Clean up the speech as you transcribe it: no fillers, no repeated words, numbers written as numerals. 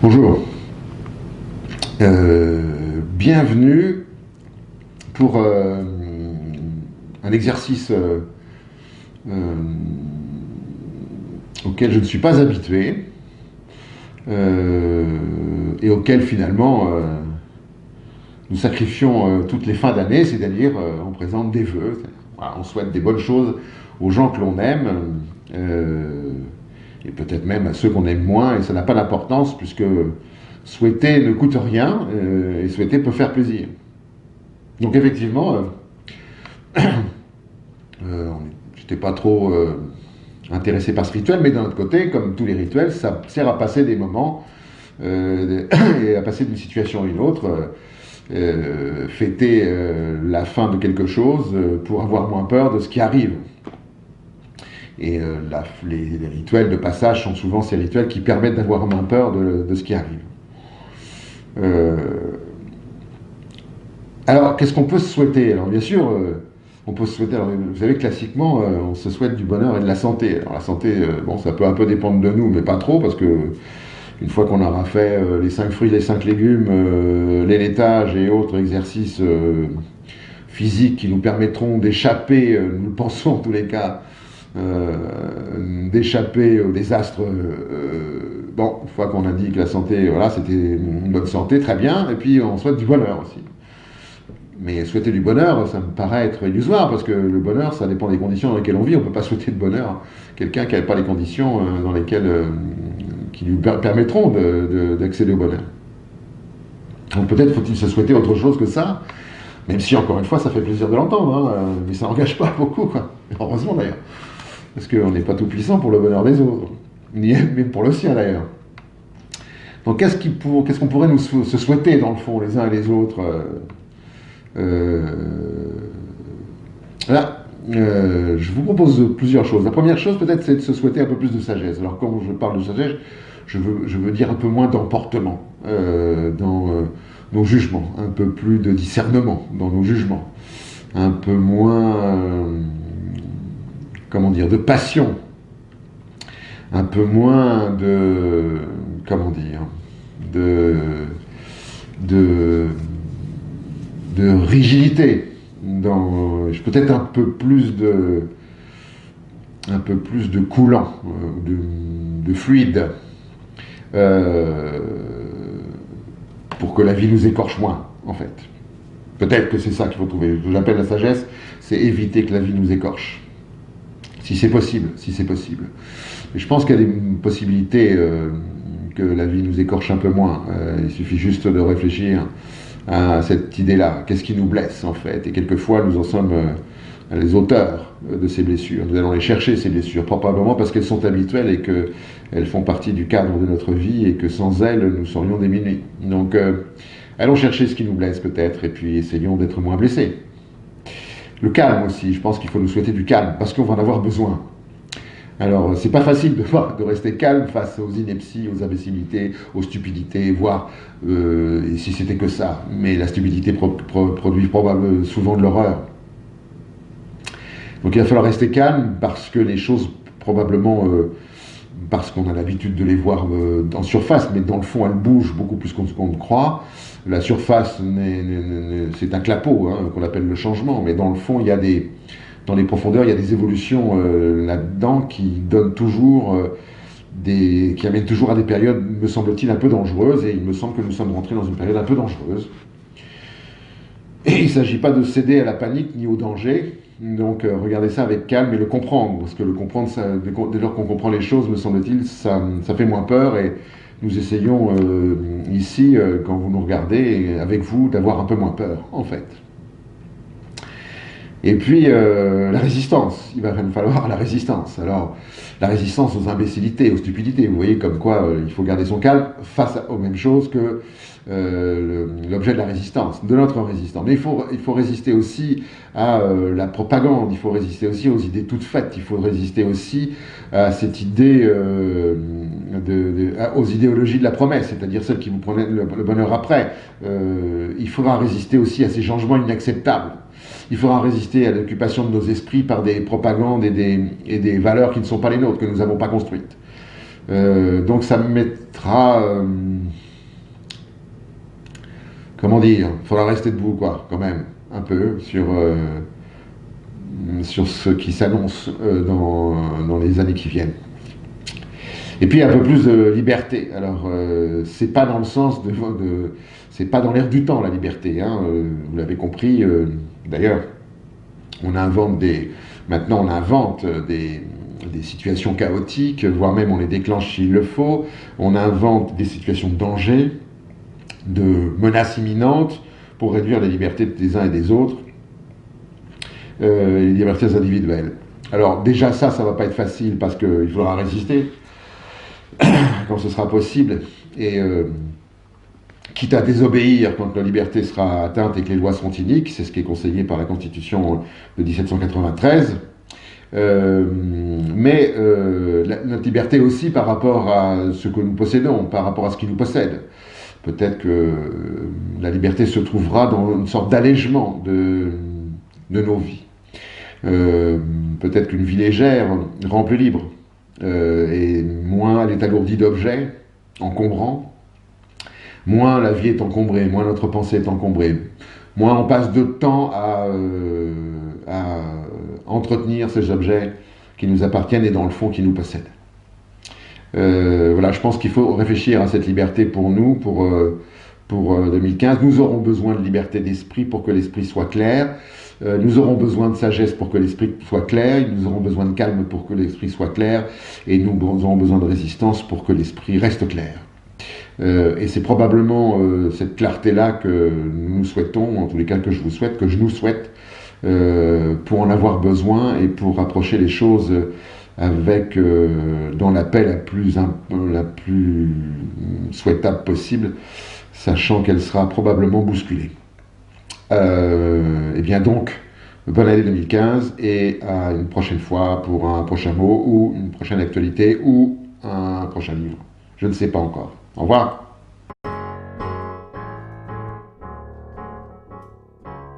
Bonjour, bienvenue pour un exercice euh, auquel je ne suis pas habitué et auquel finalement nous sacrifions toutes les fins d'année, c'est-à-dire on présente des vœux, voilà, on souhaite des bonnes choses aux gens que l'on aime et peut-être même à ceux qu'on aime moins, et ça n'a pas d'importance puisque souhaiter ne coûte rien et souhaiter peut faire plaisir. Donc effectivement, j'étais pas trop intéressé par ce rituel, mais d'un autre côté, comme tous les rituels, ça sert à passer des moments et à passer d'une situation à une autre. Fêter la fin de quelque chose pour avoir moins peur de ce qui arrive. Et les rituels de passage sont souvent ces rituels qui permettent d'avoir moins peur de ce qui arrive. Alors, qu'est-ce qu'on peut se souhaiter? Alors, bien sûr, on peut se souhaiter. Alors, vous savez, classiquement, on se souhaite du bonheur et de la santé. Alors, la santé, bon, ça peut un peu dépendre de nous, mais pas trop, parce que une fois qu'on aura fait les 5 fruits, les 5 légumes, les laitages et autres exercices physiques qui nous permettront d'échapper, nous le pensons en tous les cas, d'échapper au désastre. Bon, une fois qu'on a dit que la santé, voilà, c'était une bonne santé, très bien, et puis on souhaite du bonheur aussi. Mais souhaiter du bonheur, ça me paraît être illusoire, parce que le bonheur, ça dépend des conditions dans lesquelles on vit. On ne peut pas souhaiter de bonheur à quelqu'un qui n'a pas les conditions dans lesquelles, qui lui permettront d'accéder au bonheur. Donc peut-être faut-il se souhaiter autre chose que ça, même si, encore une fois, ça fait plaisir de l'entendre, hein, mais ça n'engage pas beaucoup, quoi. Heureusement d'ailleurs, parce qu'on n'est pas tout puissant pour le bonheur des autres, ni même pour le sien d'ailleurs. Donc qu'est-ce qu'on pourrait se souhaiter dans le fond, les uns et les autres Là, je vous propose plusieurs choses. La première chose, peut-être, c'est de se souhaiter un peu plus de sagesse. Alors, quand je parle de sagesse, je veux dire un peu moins d'emportement dans nos jugements, un peu plus de discernement dans nos jugements, un peu moins, comment dire, de passion, un peu moins de, comment dire, de rigidité, peut-être un peu plus de coulant, de fluide, pour que la vie nous écorche moins, en fait. Peut-être que c'est ça qu'il faut trouver. Ce que j'appelle la sagesse, c'est éviter que la vie nous écorche. Si c'est possible, si c'est possible. Mais je pense qu'il y a des possibilités que la vie nous écorche un peu moins. Il suffit juste de réfléchir à cette idée-là. Qu'est-ce qui nous blesse, en fait? Et quelquefois, nous en sommes les auteurs de ces blessures. Nous allons les chercher, ces blessures, probablement parce qu'elles sont habituelles et qu'elles font partie du cadre de notre vie et que sans elles, nous serions démunis. Donc, allons chercher ce qui nous blesse, peut-être, et puis essayons d'être moins blessés. Le calme aussi, je pense qu'il faut nous souhaiter du calme, parce qu'on va en avoir besoin. Alors, c'est pas facile de rester calme face aux inepties, aux imbécilités, aux stupidités, voire, et si c'était que ça, mais la stupidité produit probablement souvent de l'horreur. Donc il va falloir rester calme, parce que les choses, probablement, parce qu'on a l'habitude de les voir en surface, mais dans le fond, elles bougent beaucoup plus qu'on ne croit. La surface, c'est un clapot, hein, qu'on appelle le changement, mais dans le fond, dans les profondeurs, il y a des évolutions là-dedans qui donnent toujours qui amènent toujours à des périodes, me semble-t-il, un peu dangereuses, et il me semble que nous sommes rentrés dans une période un peu dangereuse. Et il ne s'agit pas de céder à la panique ni au danger, donc regardez ça avec calme et le comprendre, parce que le comprendre, dès lors qu'on comprend les choses, me semble-t-il, ça fait moins peur, et nous essayons ici, quand vous nous regardez, avec vous, d'avoir un peu moins peur, en fait. Et puis, la résistance, il va falloir la résistance. Alors, la résistance aux imbécilités, aux stupidités, vous voyez comme quoi il faut garder son calme face aux mêmes choses que l'objet de la résistance, de notre résistance. Mais il faut résister aussi à la propagande, il faut résister aussi aux idées toutes faites, il faut résister aussi à cette idée, aux idéologies de la promesse, c'est-à-dire celles qui vous prennent le bonheur après. Il faudra résister aussi à ces changements inacceptables. Il faudra résister à l'occupation de nos esprits par des propagandes et des valeurs qui ne sont pas les nôtres, que nous n'avons pas construites. Donc ça me mettra... comment dire, il faudra rester debout, quoi, quand même, un peu, sur ce qui s'annonce dans les années qui viennent. Et puis un peu plus de liberté. Alors, c'est pas dans le sens c'est pas dans l'air du temps, la liberté, hein, vous l'avez compris. D'ailleurs, maintenant on invente des situations chaotiques, voire même on les déclenche s'il le faut. On invente des situations de danger, de menaces imminentes pour réduire les libertés des uns et des autres, les libertés individuelles. Alors déjà ça va pas être facile parce qu'il faudra résister quand ce sera possible, et quitte à désobéir quand la liberté sera atteinte et que les lois seront iniques, c'est ce qui est conseillé par la Constitution de 1793, mais notre liberté aussi par rapport à ce que nous possédons, par rapport à ce qui nous possède. Peut-être que la liberté se trouvera dans une sorte d'allègement de nos vies. Peut-être qu'une vie légère rend plus libre, et moins elle est alourdie d'objets encombrants, moins la vie est encombrée, moins notre pensée est encombrée, moins on passe de temps à entretenir ces objets qui nous appartiennent et dans le fond qui nous possèdent. Voilà, je pense qu'il faut réfléchir à cette liberté pour nous, pour 2015. Nous aurons besoin de liberté d'esprit pour que l'esprit soit clair. Nous aurons besoin de sagesse pour que l'esprit soit clair. Nous aurons besoin de calme pour que l'esprit soit clair. Et nous aurons besoin de résistance pour que l'esprit reste clair. Et c'est probablement cette clarté-là que nous souhaitons, en tous les cas que je vous souhaite, que je nous souhaite, pour en avoir besoin et pour rapprocher les choses avec dans la paix la plus souhaitable possible, sachant qu'elle sera probablement bousculée. Et bien donc, bonne année 2015 et à une prochaine fois pour un prochain mot ou une prochaine actualité ou un prochain livre. Je ne sais pas encore. Au revoir.